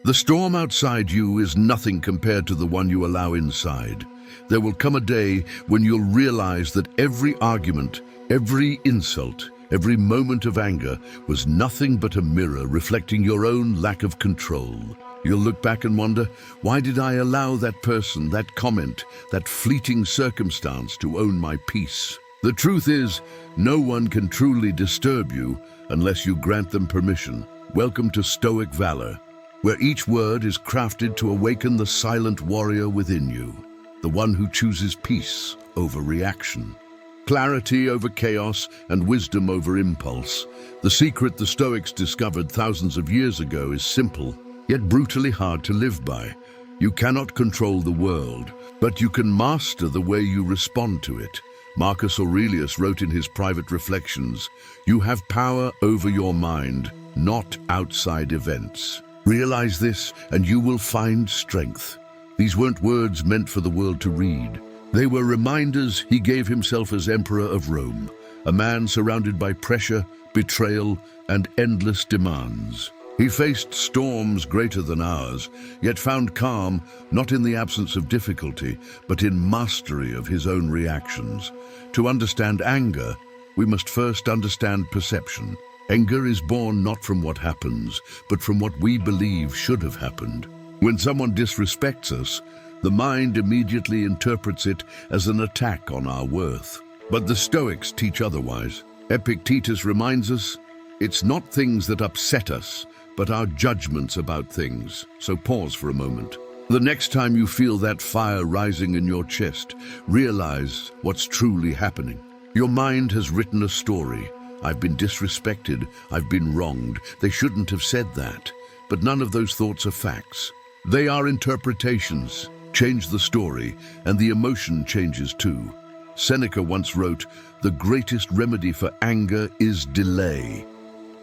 The storm outside you is nothing compared to the one you allow inside. There will come a day when you'll realize that every argument, every insult, every moment of anger was nothing but a mirror reflecting your own lack of control. You'll look back and wonder, why did I allow that person, that comment, that fleeting circumstance to own my peace? The truth is, no one can truly disturb you unless you grant them permission. Welcome to Stoic Valor, where each word is crafted to awaken the silent warrior within you, the one who chooses peace over reaction, clarity over chaos, and wisdom over impulse. The secret the Stoics discovered thousands of years ago is simple, yet brutally hard to live by. You cannot control the world, but you can master the way you respond to it. Marcus Aurelius wrote in his private reflections, "You have power over your mind, not outside events. Realize this, and you will find strength." These weren't words meant for the world to read. They were reminders he gave himself as Emperor of Rome, a man surrounded by pressure, betrayal, and endless demands. He faced storms greater than ours, yet found calm not in the absence of difficulty, but in mastery of his own reactions. To understand anger, we must first understand perception. Anger is born not from what happens, but from what we believe should have happened. When someone disrespects us, the mind immediately interprets it as an attack on our worth. But the Stoics teach otherwise. Epictetus reminds us, it's not things that upset us, but our judgments about things. So pause for a moment. The next time you feel that fire rising in your chest, realize what's truly happening. Your mind has written a story. I've been disrespected, I've been wronged, they shouldn't have said that. But none of those thoughts are facts. They are interpretations. Change the story, and the emotion changes too. Seneca once wrote, "The greatest remedy for anger is delay."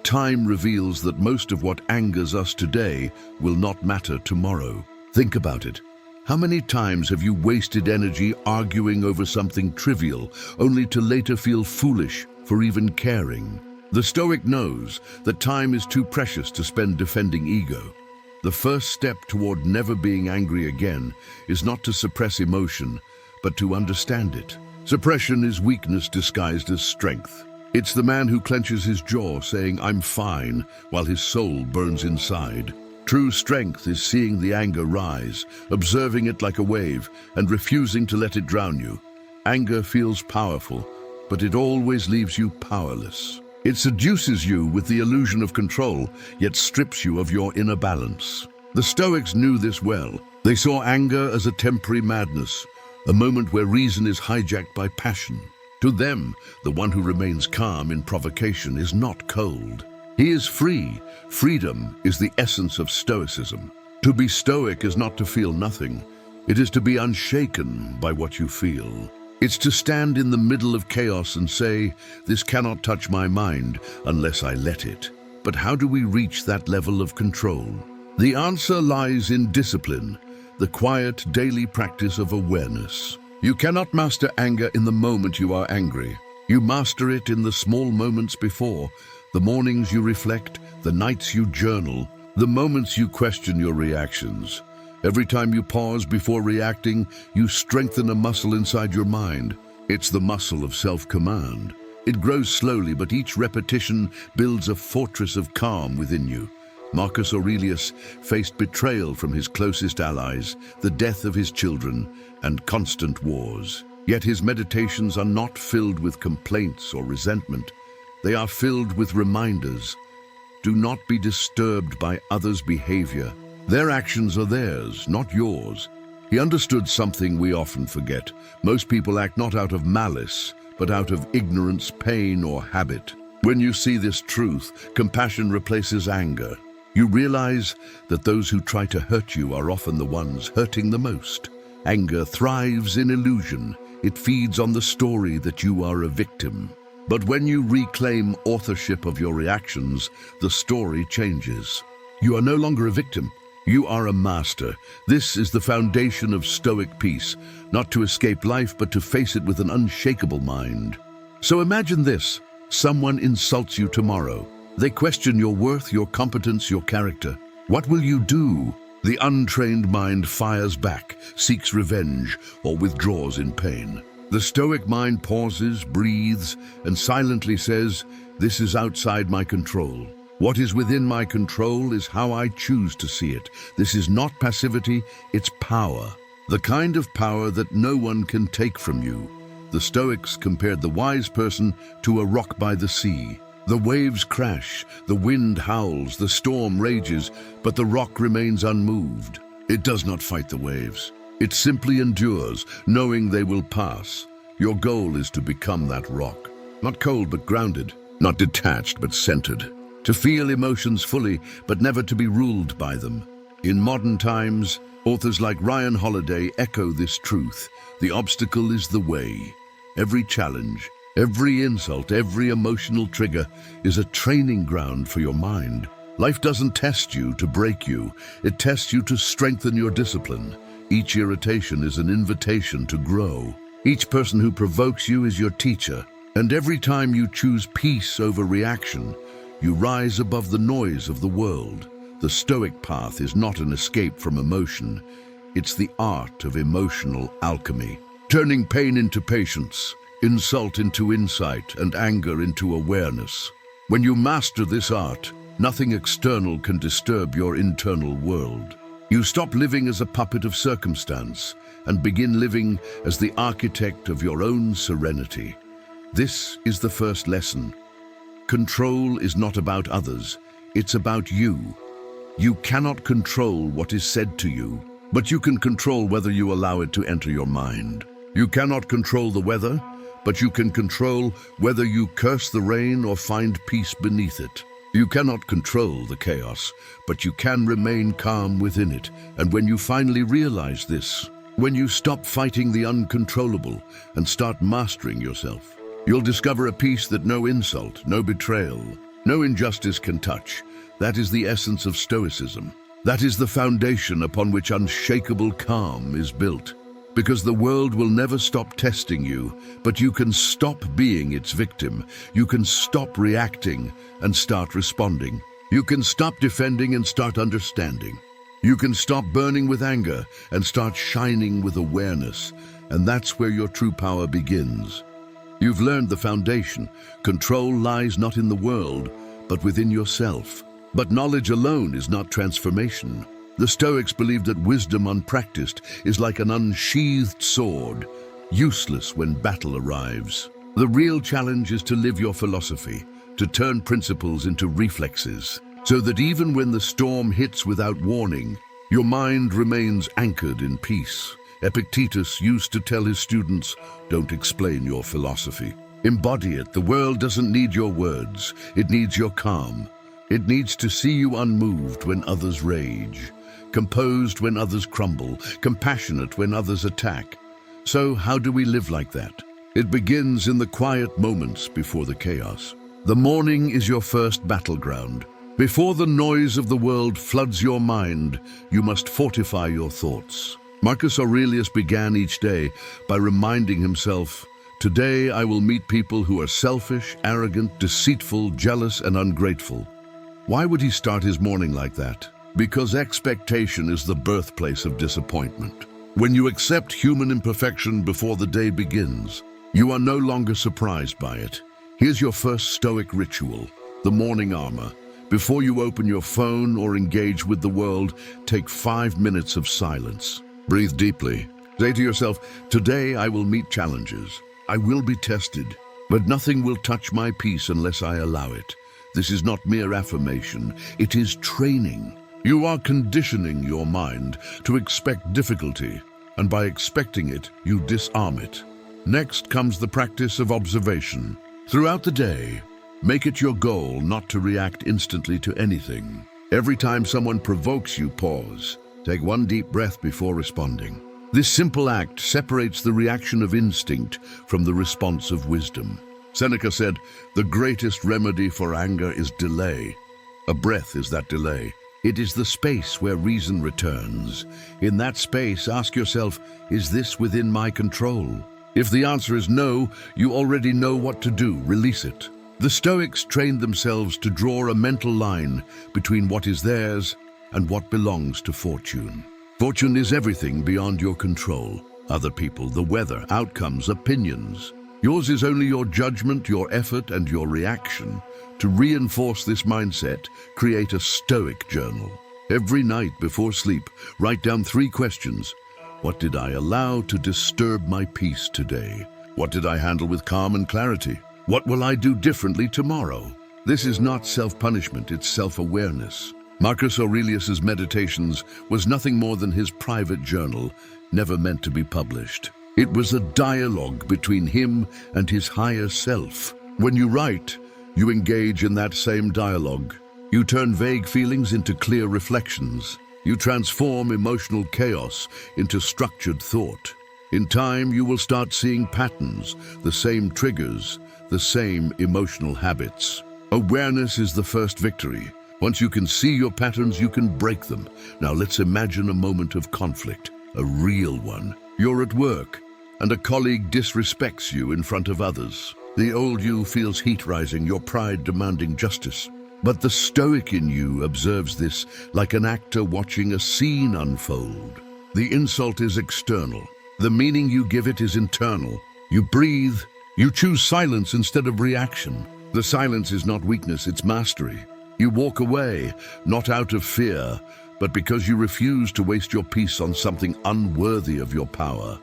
Time reveals that most of what angers us today will not matter tomorrow. Think about it. How many times have you wasted energy arguing over something trivial, only to later feel foolish for even caring? The Stoic knows that time is too precious to spend defending ego. The first step toward never being angry again is not to suppress emotion, but to understand it. Suppression is weakness disguised as strength. It's the man who clenches his jaw saying, "I'm fine," while his soul burns inside. True strength is seeing the anger rise, observing it like a wave, and refusing to let it drown you. Anger feels powerful, but it always leaves you powerless. It seduces you with the illusion of control, yet strips you of your inner balance. The Stoics knew this well. They saw anger as a temporary madness, a moment where reason is hijacked by passion. To them, the one who remains calm in provocation is not cold. He is free. Freedom is the essence of Stoicism. To be Stoic is not to feel nothing. It is to be unshaken by what you feel. It's to stand in the middle of chaos and say, "This cannot touch my mind unless I let it." But how do we reach that level of control? The answer lies in discipline, the quiet daily practice of awareness. You cannot master anger in the moment you are angry. You master it in the small moments before, the mornings you reflect, the nights you journal, the moments you question your reactions. Every time you pause before reacting, you strengthen a muscle inside your mind. It's the muscle of self-command. It grows slowly, but each repetition builds a fortress of calm within you. Marcus Aurelius faced betrayal from his closest allies, the death of his children, and constant wars. Yet his meditations are not filled with complaints or resentment. They are filled with reminders. Do not be disturbed by others' behavior. Their actions are theirs, not yours. He understood something we often forget. Most people act not out of malice, but out of ignorance, pain, or habit. When you see this truth, compassion replaces anger. You realize that those who try to hurt you are often the ones hurting the most. Anger thrives in illusion. It feeds on the story that you are a victim. But when you reclaim authorship of your reactions, the story changes. You are no longer a victim. You are a master. This is the foundation of Stoic peace, not to escape life, but to face it with an unshakable mind. So imagine this. Someone insults you tomorrow. They question your worth, your competence, your character. What will you do? The untrained mind fires back, seeks revenge, or withdraws in pain. The Stoic mind pauses, breathes, and silently says, "This is outside my control. What is within my control is how I choose to see it. This is not passivity, it's power. The kind of power that no one can take from you." The Stoics compared the wise person to a rock by the sea. The waves crash, the wind howls, the storm rages, but the rock remains unmoved. It does not fight the waves. It simply endures, knowing they will pass. Your goal is to become that rock. Not cold but grounded, not detached but centered. To feel emotions fully, but never to be ruled by them. In modern times, authors like Ryan Holiday echo this truth. The obstacle is the way. Every challenge, every insult, every emotional trigger is a training ground for your mind. Life doesn't test you to break you. It tests you to strengthen your discipline. Each irritation is an invitation to grow. Each person who provokes you is your teacher. And every time you choose peace over reaction, you rise above the noise of the world. The Stoic path is not an escape from emotion. It's the art of emotional alchemy, turning pain into patience, insult into insight, and anger into awareness. When you master this art, nothing external can disturb your internal world. You stop living as a puppet of circumstance and begin living as the architect of your own serenity. This is the first lesson. Control is not about others, it's about you. You cannot control what is said to you, but you can control whether you allow it to enter your mind. You cannot control the weather, but you can control whether you curse the rain or find peace beneath it. You cannot control the chaos, but you can remain calm within it. And when you finally realize this, when you stop fighting the uncontrollable and start mastering yourself, you'll discover a peace that no insult, no betrayal, no injustice can touch. That is the essence of Stoicism. That is the foundation upon which unshakable calm is built. Because the world will never stop testing you, but you can stop being its victim. You can stop reacting and start responding. You can stop defending and start understanding. You can stop burning with anger and start shining with awareness. And that's where your true power begins. You've learned the foundation. Control lies not in the world, but within yourself. But knowledge alone is not transformation. The Stoics believed that wisdom unpracticed is like an unsheathed sword, useless when battle arrives. The real challenge is to live your philosophy, to turn principles into reflexes, so that even when the storm hits without warning, your mind remains anchored in peace. Epictetus used to tell his students, "Don't explain your philosophy. Embody it. The world doesn't need your words. It needs your calm. It needs to see you unmoved when others rage, composed when others crumble, compassionate when others attack." So how do we live like that? It begins in the quiet moments before the chaos. The morning is your first battleground. Before the noise of the world floods your mind, you must fortify your thoughts. Marcus Aurelius began each day by reminding himself, "Today I will meet people who are selfish, arrogant, deceitful, jealous, and ungrateful." Why would he start his morning like that? Because expectation is the birthplace of disappointment. When you accept human imperfection before the day begins, you are no longer surprised by it. Here's your first Stoic ritual, the morning armor. Before you open your phone or engage with the world, take 5 minutes of silence. Breathe deeply. Say to yourself, "Today I will meet challenges. I will be tested, but nothing will touch my peace unless I allow it." This is not mere affirmation, it is training. You are conditioning your mind to expect difficulty, and by expecting it, you disarm it. Next comes the practice of observation. Throughout the day, make it your goal not to react instantly to anything. Every time someone provokes you, pause. Take one deep breath before responding. This simple act separates the reaction of instinct from the response of wisdom. Seneca said, "The greatest remedy for anger is delay." A breath is that delay. It is the space where reason returns. In that space, ask yourself, is this within my control? If the answer is no, you already know what to do. Release it. The Stoics trained themselves to draw a mental line between what is theirs and what belongs to fortune. Fortune is everything beyond your control. Other people, the weather, outcomes, opinions. Yours is only your judgment, your effort, and your reaction. To reinforce this mindset, create a Stoic journal. Every night before sleep, write down 3 questions. What did I allow to disturb my peace today? What did I handle with calm and clarity? What will I do differently tomorrow? This is not self-punishment, it's self-awareness. Marcus Aurelius's Meditations was nothing more than his private journal, never meant to be published. It was a dialogue between him and his higher self. When you write, you engage in that same dialogue. You turn vague feelings into clear reflections. You transform emotional chaos into structured thought. In time, you will start seeing patterns, the same triggers, the same emotional habits. Awareness is the first victory. Once you can see your patterns, you can break them. Now let's imagine a moment of conflict, a real one. You're at work, and a colleague disrespects you in front of others. The old you feels heat rising, your pride demanding justice. But the Stoic in you observes this like an actor watching a scene unfold. The insult is external. The meaning you give it is internal. You breathe. You choose silence instead of reaction. The silence is not weakness, it's mastery. You walk away, not out of fear, but because you refuse to waste your peace on something unworthy of your power.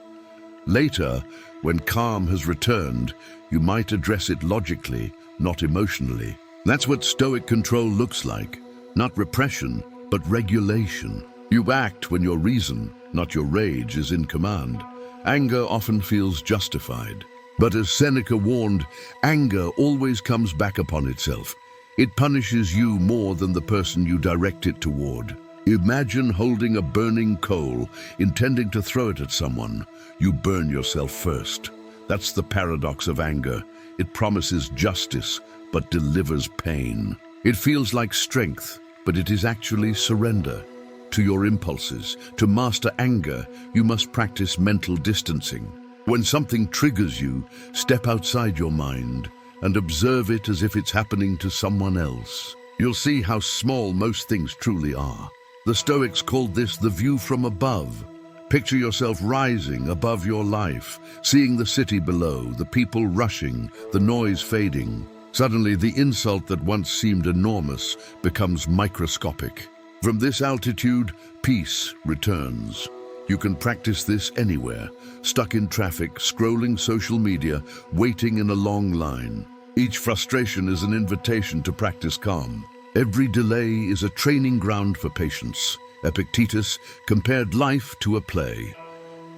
Later, when calm has returned, you might address it logically, not emotionally. That's what Stoic control looks like. Not repression, but regulation. You act when your reason, not your rage, is in command. Anger often feels justified. But as Seneca warned, anger always comes back upon itself. It punishes you more than the person you direct it toward. Imagine holding a burning coal, intending to throw it at someone. You burn yourself first. That's the paradox of anger. It promises justice, but delivers pain. It feels like strength, but it is actually surrender to your impulses. To master anger, you must practice mental distancing. When something triggers you, step outside your mind and observe it as if it's happening to someone else. You'll see how small most things truly are. The Stoics called this the view from above. Picture yourself rising above your life, seeing the city below, the people rushing, the noise fading. Suddenly, the insult that once seemed enormous becomes microscopic. From this altitude, peace returns. You can practice this anywhere, stuck in traffic, scrolling social media, waiting in a long line. Each frustration is an invitation to practice calm. Every delay is a training ground for patience. Epictetus compared life to a play.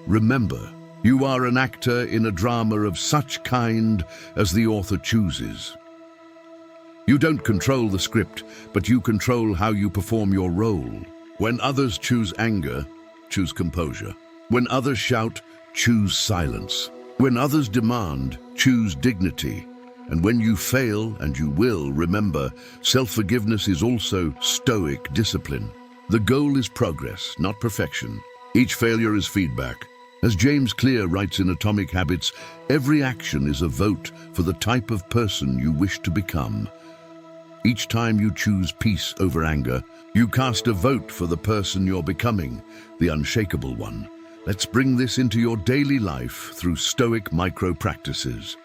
Remember, you are an actor in a drama of such kind as the author chooses. You don't control the script, but you control how you perform your role. When others choose anger, choose composure. When others shout, choose silence. When others demand, choose dignity. And when you fail, and you will, remember, self-forgiveness is also Stoic discipline. The goal is progress, not perfection. Each failure is feedback. As James Clear writes in Atomic Habits, every action is a vote for the type of person you wish to become. Each time you choose peace over anger, you cast a vote for the person you're becoming, the unshakable one. Let's bring this into your daily life through Stoic micro-practices.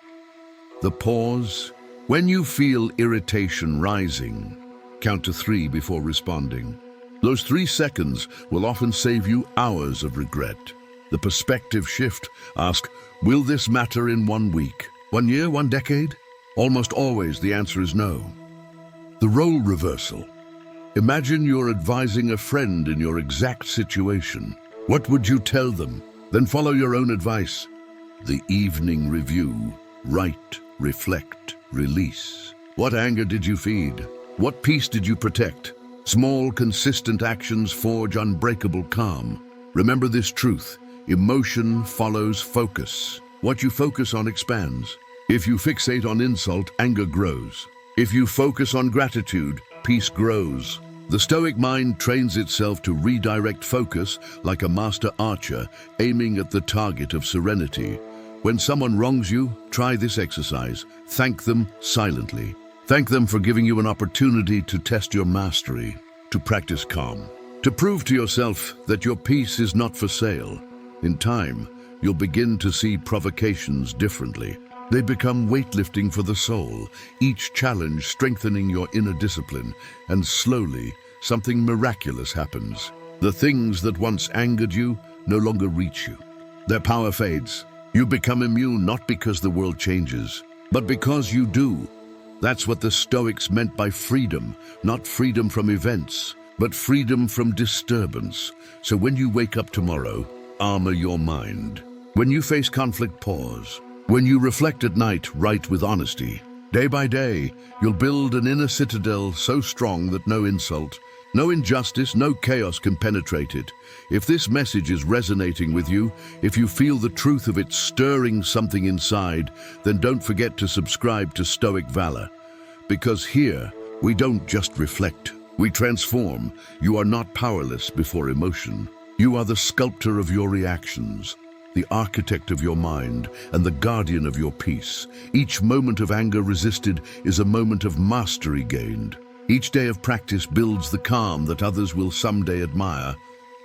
The pause. When you feel irritation rising, count to 3 before responding. Those 3 seconds will often save you hours of regret. The perspective shift. Ask, will this matter in 1 week, 1 year, 1 decade? Almost always the answer is no. The role reversal. Imagine you're advising a friend in your exact situation. What would you tell them? Then follow your own advice. The evening review. Write, reflect, release. What anger did you feed? What peace did you protect? Small, consistent actions forge unbreakable calm. Remember this truth. Emotion follows focus. What you focus on expands. If you fixate on insult, anger grows. If you focus on gratitude, peace grows. The Stoic mind trains itself to redirect focus like a master archer aiming at the target of serenity. When someone wrongs you, try this exercise. Thank them silently. Thank them for giving you an opportunity to test your mastery. to practice calm, to prove to yourself that your peace is not for sale. In time, you'll begin to see provocations differently. They become weightlifting for the soul, each challenge strengthening your inner discipline, and slowly, something miraculous happens. The things that once angered you no longer reach you. Their power fades. You become immune not because the world changes, but because you do. That's what the Stoics meant by freedom, not freedom from events, but freedom from disturbance. So when you wake up tomorrow, armor your mind. When you face conflict, pause. When you reflect at night, write with honesty. Day by day, you'll build an inner citadel so strong that no insult, no injustice, no chaos can penetrate it. If this message is resonating with you, if you feel the truth of it stirring something inside, then don't forget to subscribe to Stoic Valor. Because here, we don't just reflect, we transform. You are not powerless before emotion. You are the sculptor of your reactions, the architect of your mind, and the guardian of your peace. Each moment of anger resisted is a moment of mastery gained. Each day of practice builds the calm that others will someday admire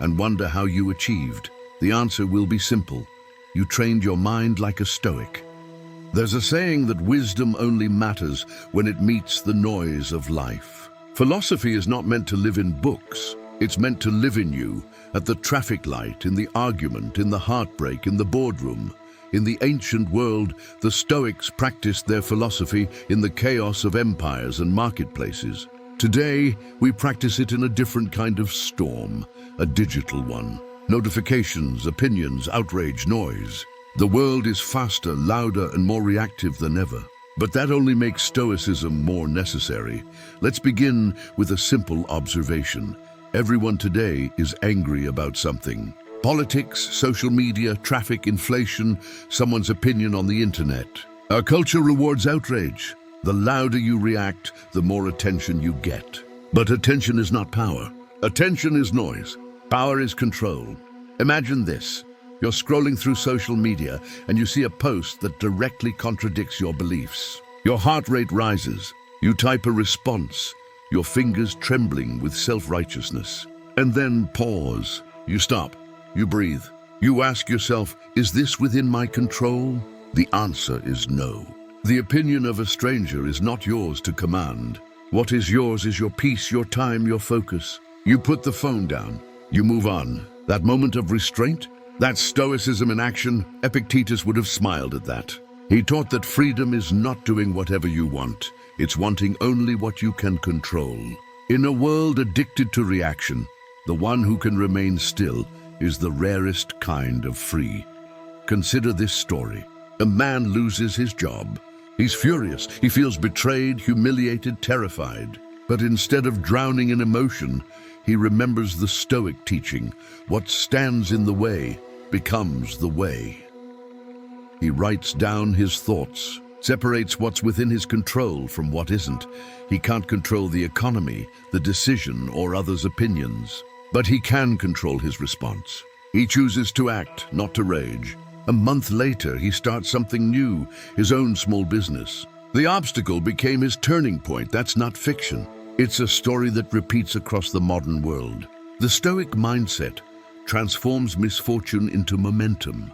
and wonder how you achieved. The answer will be simple. You trained your mind like a Stoic. There's a saying that wisdom only matters when it meets the noise of life. Philosophy is not meant to live in books. It's meant to live in you, at the traffic light, in the argument, in the heartbreak, in the boardroom. In the ancient world, the Stoics practiced their philosophy in the chaos of empires and marketplaces. Today, we practice it in a different kind of storm, a digital one. Notifications, opinions, outrage, noise. The world is faster, louder, and more reactive than ever. But that only makes Stoicism more necessary. Let's begin with a simple observation. Everyone today is angry about something. Politics, social media, traffic, inflation, someone's opinion on the internet. Our culture rewards outrage. The louder you react, the more attention you get. But attention is not power. Attention is noise. Power is control. Imagine this. You're scrolling through social media and you see a post that directly contradicts your beliefs. Your heart rate rises. You type a response, your fingers trembling with self-righteousness. And then pause. You stop. You breathe. You ask yourself, is this within my control? The answer is no. The opinion of a stranger is not yours to command. What is yours is your peace, your time, your focus. You put the phone down. You move on. That moment of restraint, that's Stoicism in action. Epictetus would have smiled at that. He taught that freedom is not doing whatever you want. It's wanting only what you can control. In a world addicted to reaction, the one who can remain still is the rarest kind of free. Consider this story. A man loses his job. He's furious. He feels betrayed, humiliated, terrified. But instead of drowning in emotion, he remembers the Stoic teaching. What stands in the way becomes the way. He writes down his thoughts, separates what's within his control from what isn't. He can't control the economy, the decision, or others' opinions. But he can control his response. He chooses to act, not to rage. A month later, he starts something new, his own small business. The obstacle became his turning point. That's not fiction. It's a story that repeats across the modern world. The Stoic mindset transforms misfortune into momentum.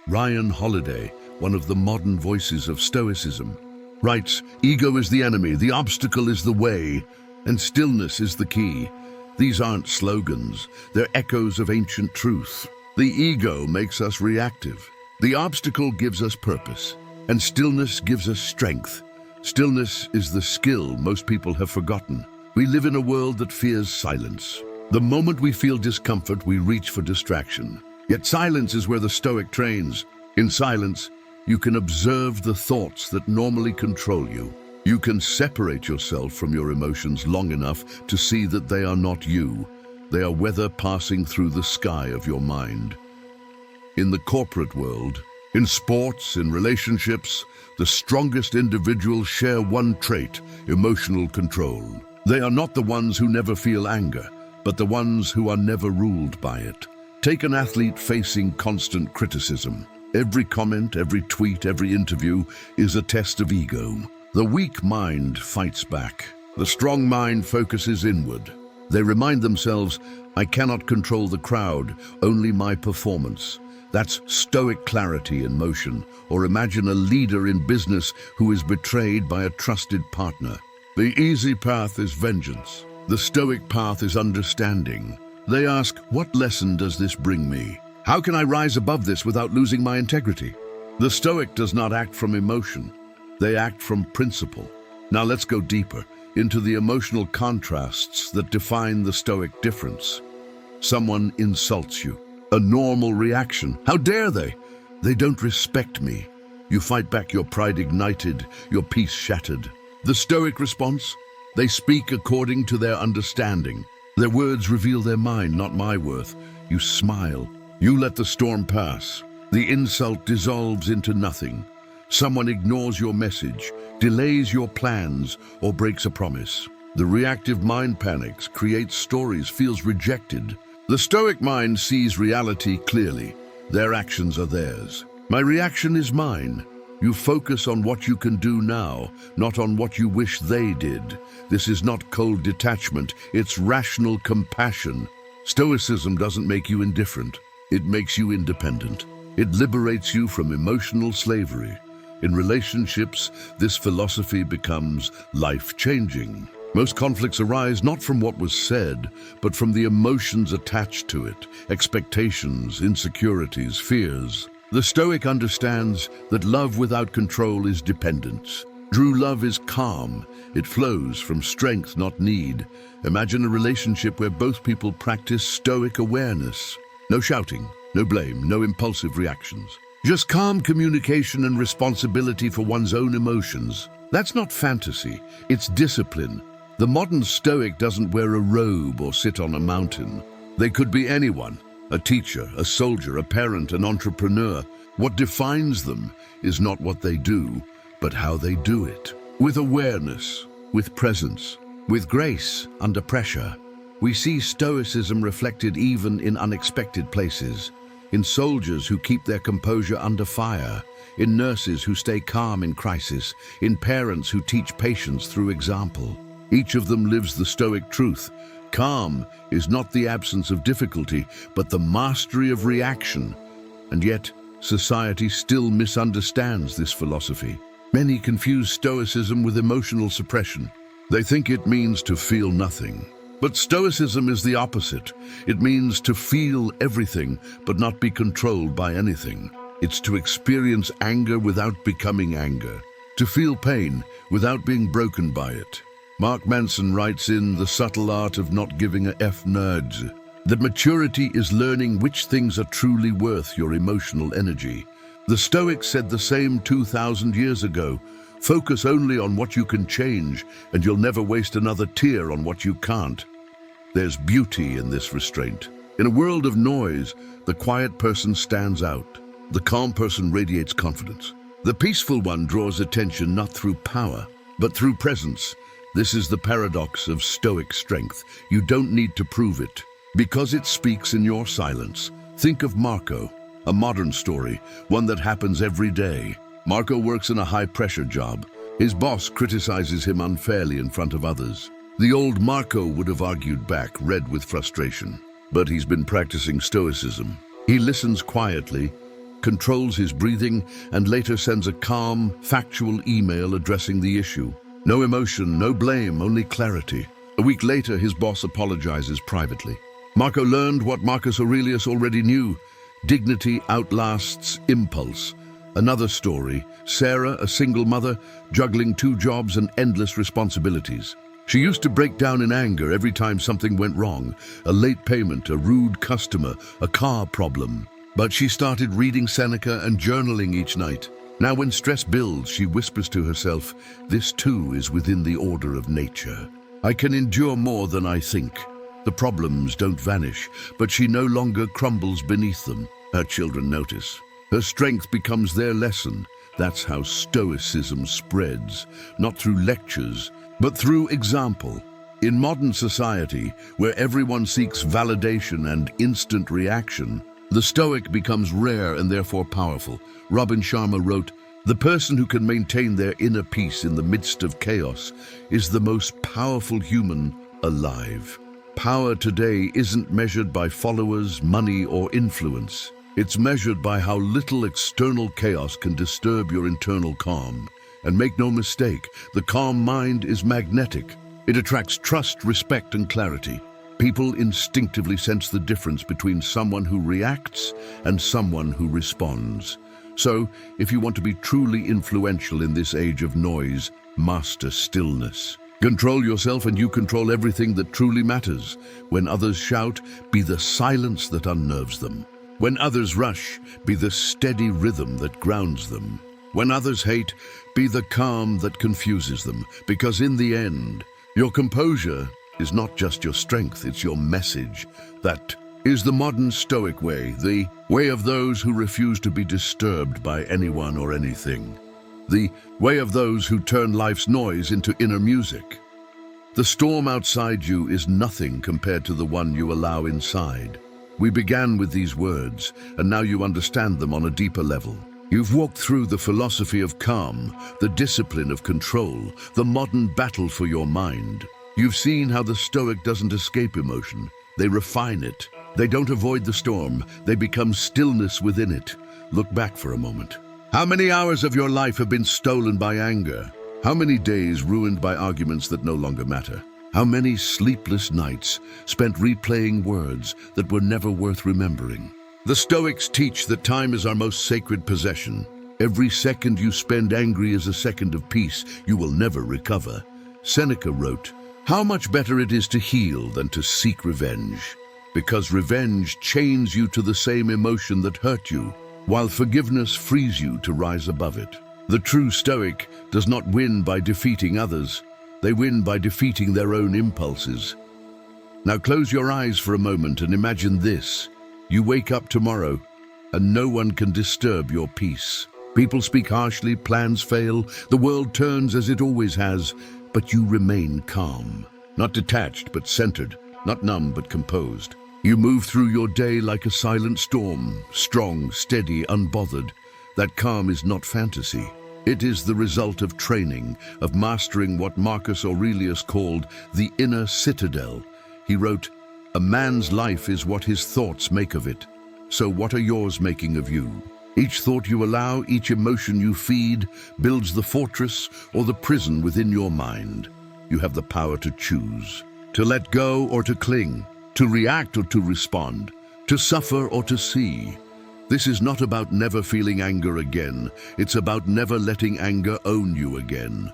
Ryan Holiday, one of the modern voices of Stoicism, writes, "Ego is the enemy, the obstacle is the way, and stillness is the key." These aren't slogans, they're echoes of ancient truth. The ego makes us reactive. The obstacle gives us purpose, and stillness gives us strength. Stillness is the skill most people have forgotten. We live in a world that fears silence. The moment we feel discomfort, we reach for distraction. Yet silence is where the Stoic trains. In silence, you can observe the thoughts that normally control you. You can separate yourself from your emotions long enough to see that they are not you. They are weather passing through the sky of your mind. In the corporate world, in sports, in relationships, the strongest individuals share one trait: emotional control. They are not the ones who never feel anger, but the ones who are never ruled by it. Take an athlete facing constant criticism. Every comment, every tweet, every interview is a test of ego. The weak mind fights back. The strong mind focuses inward. They remind themselves, I cannot control the crowd, only my performance. That's Stoic clarity in motion. Or imagine a leader in business who is betrayed by a trusted partner. The easy path is vengeance. The Stoic path is understanding. They ask, what lesson does this bring me? How can I rise above this without losing my integrity? The Stoic does not act from emotion. They act from principle. Now let's go deeper into the emotional contrasts that define the Stoic difference. Someone insults you. A normal reaction. How dare they? They don't respect me. You fight back, your pride ignited, your peace shattered. The Stoic response? They speak according to their understanding. Their words reveal their mind, not my worth. You smile. You let the storm pass. The insult dissolves into nothing. Someone ignores your message, delays your plans, or breaks a promise. The reactive mind panics, creates stories, feels rejected. The Stoic mind sees reality clearly. Their actions are theirs. My reaction is mine. You focus on what you can do now, not on what you wish they did. This is not cold detachment, it's rational compassion. Stoicism doesn't make you indifferent. It makes you independent. It liberates you from emotional slavery. In relationships, this philosophy becomes life-changing. Most conflicts arise not from what was said, but from the emotions attached to it, expectations, insecurities, fears. The Stoic understands that love without control is dependence. True love is calm. It flows from strength, not need. Imagine a relationship where both people practice Stoic awareness. No shouting, no blame, no impulsive reactions. Just calm communication and responsibility for one's own emotions. That's not fantasy, it's discipline. The modern Stoic doesn't wear a robe or sit on a mountain. They could be anyone, a teacher, a soldier, a parent, an entrepreneur. What defines them is not what they do, but how they do it. With awareness, with presence, with grace under pressure. We see Stoicism reflected even in unexpected places. In soldiers who keep their composure under fire, in nurses who stay calm in crisis, in parents who teach patience through example. Each of them lives the Stoic truth. Calm is not the absence of difficulty, but the mastery of reaction. And yet, society still misunderstands this philosophy. Many confuse Stoicism with emotional suppression. They think it means to feel nothing. But Stoicism is the opposite. It means to feel everything, but not be controlled by anything. It's to experience anger without becoming anger. To feel pain without being broken by it. Mark Manson writes in The Subtle Art of Not Giving a F Nerds that maturity is learning which things are truly worth your emotional energy. The Stoics said the same 2,000 years ago. Focus only on what you can change, and you'll never waste another tear on what you can't. There's beauty in this restraint. In a world of noise, the quiet person stands out. The calm person radiates confidence. The peaceful one draws attention not through power, but through presence. This is the paradox of Stoic strength. You don't need to prove it, because it speaks in your silence. Think of Marco, a modern story, one that happens every day. Marco works in a high-pressure job. His boss criticizes him unfairly in front of others. The old Marco would have argued back, red with frustration. But he's been practicing Stoicism. He listens quietly, controls his breathing, and later sends a calm, factual email addressing the issue. No emotion, no blame, only clarity. A week later, his boss apologizes privately. Marco learned what Marcus Aurelius already knew. Dignity outlasts impulse. Another story, Sarah, a single mother, juggling 2 jobs and endless responsibilities. She used to break down in anger every time something went wrong. A late payment, a rude customer, a car problem. But she started reading Seneca and journaling each night. Now when stress builds, she whispers to herself, this too is within the order of nature. I can endure more than I think. The problems don't vanish, but she no longer crumbles beneath them. Her children notice. Her strength becomes their lesson. That's how Stoicism spreads, not through lectures, but through example. In modern society, where everyone seeks validation and instant reaction, the Stoic becomes rare and therefore powerful. Robin Sharma wrote, the person who can maintain their inner peace in the midst of chaos is the most powerful human alive. Power today isn't measured by followers, money, or influence. It's measured by how little external chaos can disturb your internal calm. And make no mistake, the calm mind is magnetic. It attracts trust, respect, and clarity. People instinctively sense the difference between someone who reacts and someone who responds. So, if you want to be truly influential in this age of noise, master stillness. Control yourself and you control everything that truly matters. When others shout, be the silence that unnerves them. When others rush, be the steady rhythm that grounds them. When others hate, be the calm that confuses them. Because in the end, your composure is not just your strength, it's your message. That is the modern Stoic way, the way of those who refuse to be disturbed by anyone or anything. The way of those who turn life's noise into inner music. The storm outside you is nothing compared to the one you allow inside. We began with these words, and now you understand them on a deeper level. You've walked through the philosophy of calm, the discipline of control, the modern battle for your mind. You've seen how the Stoic doesn't escape emotion. They refine it. They don't avoid the storm. They become stillness within it. Look back for a moment. How many hours of your life have been stolen by anger? How many days ruined by arguments that no longer matter? How many sleepless nights spent replaying words that were never worth remembering? The Stoics teach that time is our most sacred possession. Every second you spend angry is a second of peace you will never recover. Seneca wrote, "How much better it is to heal than to seek revenge, because revenge chains you to the same emotion that hurt you, while forgiveness frees you to rise above it." The true Stoic does not win by defeating others. They win by defeating their own impulses. Now close your eyes for a moment and imagine this. You wake up tomorrow, and no one can disturb your peace. People speak harshly, plans fail, the world turns as it always has, but you remain calm. Not detached, but centered. Not numb, but composed. You move through your day like a silent storm, strong, steady, unbothered. That calm is not fantasy. It is the result of training, of mastering what Marcus Aurelius called the inner citadel. He wrote, "A man's life is what his thoughts make of it. So what are yours making of you?" Each thought you allow, each emotion you feed, builds the fortress or the prison within your mind. You have the power to choose, to let go or to cling, to react or to respond, to suffer or to see. This is not about never feeling anger again. It's about never letting anger own you again.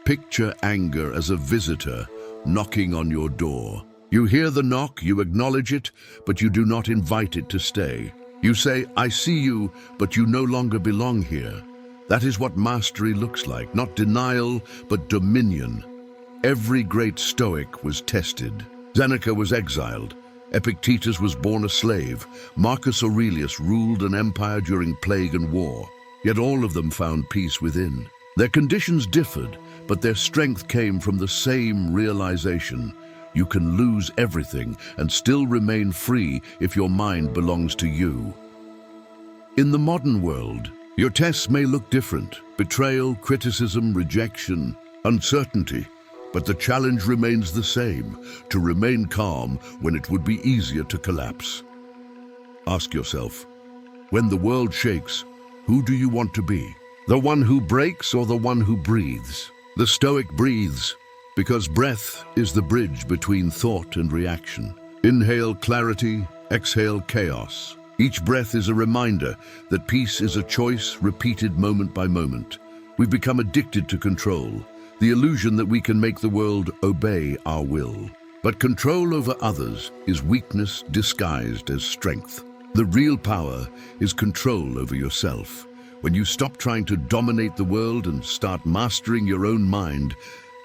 Picture anger as a visitor knocking on your door. You hear the knock, you acknowledge it, but you do not invite it to stay. You say, "I see you, but you no longer belong here." That is what mastery looks like, not denial, but dominion. Every great Stoic was tested. Seneca was exiled. Epictetus was born a slave. Marcus Aurelius ruled an empire during plague and war. Yet all of them found peace within. Their conditions differed, but their strength came from the same realization. You can lose everything and still remain free if your mind belongs to you. In the modern world, your tests may look different. Betrayal, criticism, rejection, uncertainty. But the challenge remains the same, to remain calm when it would be easier to collapse. Ask yourself, when the world shakes, who do you want to be? The one who breaks or the one who breathes? The Stoic breathes, because breath is the bridge between thought and reaction. Inhale clarity, exhale chaos. Each breath is a reminder that peace is a choice repeated moment by moment. We've become addicted to control, the illusion that we can make the world obey our will. But control over others is weakness disguised as strength. The real power is control over yourself. When you stop trying to dominate the world and start mastering your own mind,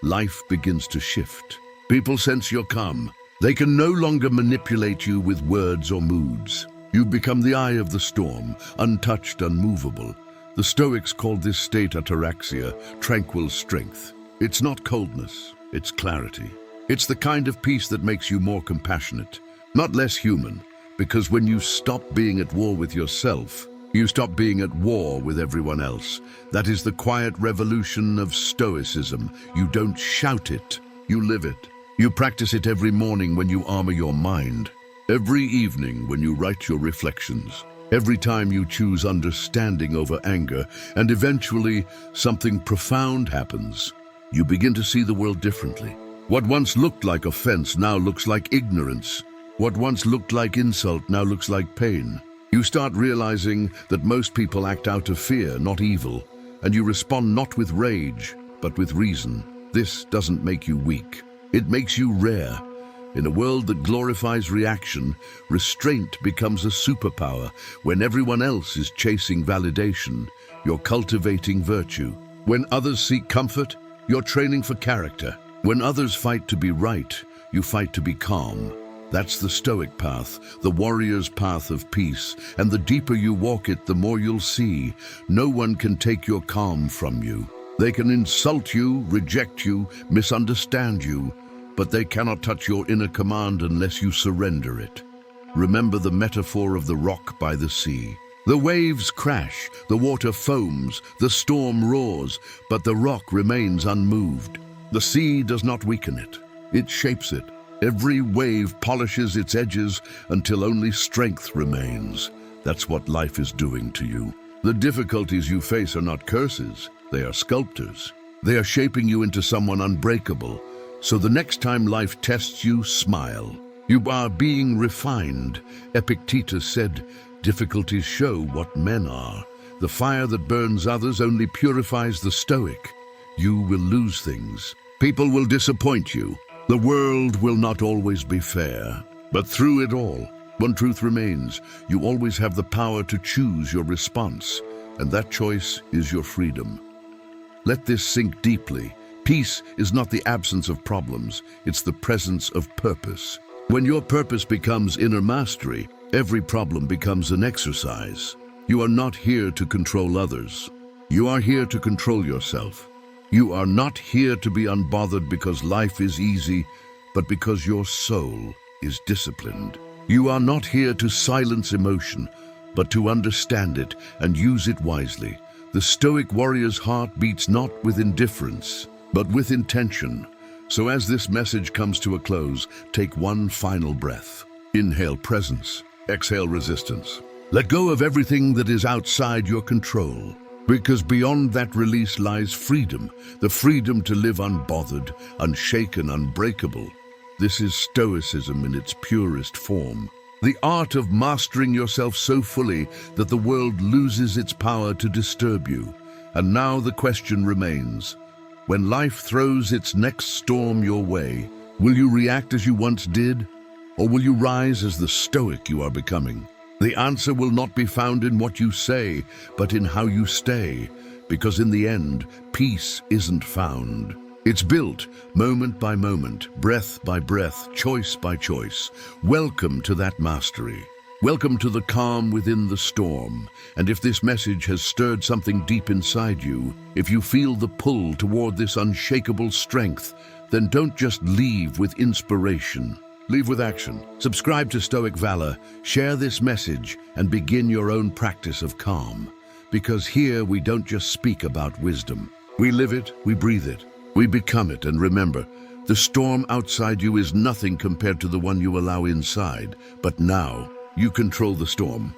life begins to shift. People sense your calm. They can no longer manipulate you with words or moods. You become the eye of the storm, untouched, unmovable. The Stoics called this state ataraxia, tranquil strength. It's not coldness, it's clarity. It's the kind of peace that makes you more compassionate, not less human, because when you stop being at war with yourself, you stop being at war with everyone else. That is the quiet revolution of Stoicism. You don't shout it, you live it. You practice it every morning when you armor your mind, every evening when you write your reflections, every time you choose understanding over anger, and eventually something profound happens. You begin to see the world differently. What once looked like offense now looks like ignorance. What once looked like insult now looks like pain. You start realizing that most people act out of fear, not evil, and you respond not with rage, but with reason. This doesn't make you weak. It makes you rare. In a world that glorifies reaction, restraint becomes a superpower. When everyone else is chasing validation, you're cultivating virtue. When others seek comfort, you're training for character. When others fight to be right, you fight to be calm. That's the Stoic path, the warrior's path of peace, and the deeper you walk it, the more you'll see. No one can take your calm from you. They can insult you, reject you, misunderstand you, but they cannot touch your inner command unless you surrender it. Remember the metaphor of the rock by the sea. The waves crash, the water foams, the storm roars, but the rock remains unmoved. The sea does not weaken it, it shapes it. Every wave polishes its edges until only strength remains. That's what life is doing to you. The difficulties you face are not curses, they are sculptors. They are shaping you into someone unbreakable. So the next time life tests you, smile. You are being refined. Epictetus said, "Difficulties show what men are. The fire that burns others only purifies the stoic. You will lose things. People will disappoint you. The world will not always be fair. But through it all, one truth remains. You always have the power to choose your response, and that choice is your freedom." Let this sink deeply. Peace is not the absence of problems, it's the presence of purpose. When your purpose becomes inner mastery, every problem becomes an exercise. You are not here to control others. You are here to control yourself. You are not here to be unbothered because life is easy, but because your soul is disciplined. You are not here to silence emotion, but to understand it and use it wisely. The Stoic warrior's heart beats not with indifference, but with intention. So as this message comes to a close, take one final breath. Inhale presence, exhale resistance. Let go of everything that is outside your control, because beyond that release lies freedom, the freedom to live unbothered, unshaken, unbreakable. This is Stoicism in its purest form. The art of mastering yourself so fully that the world loses its power to disturb you. And now the question remains, when life throws its next storm your way, will you react as you once did? Or will you rise as the Stoic you are becoming? The answer will not be found in what you say, but in how you stay. Because in the end, peace isn't found. It's built moment by moment, breath by breath, choice by choice. Welcome to that mastery. Welcome to the calm within the storm. And if this message has stirred something deep inside you, if you feel the pull toward this unshakable strength, then don't just leave with inspiration. Leave with action. Subscribe to Stoic Valor, share this message, and begin your own practice of calm. Because here we don't just speak about wisdom. We live it, we breathe it, we become it, and remember, the storm outside you is nothing compared to the one you allow inside. But now, you control the storm.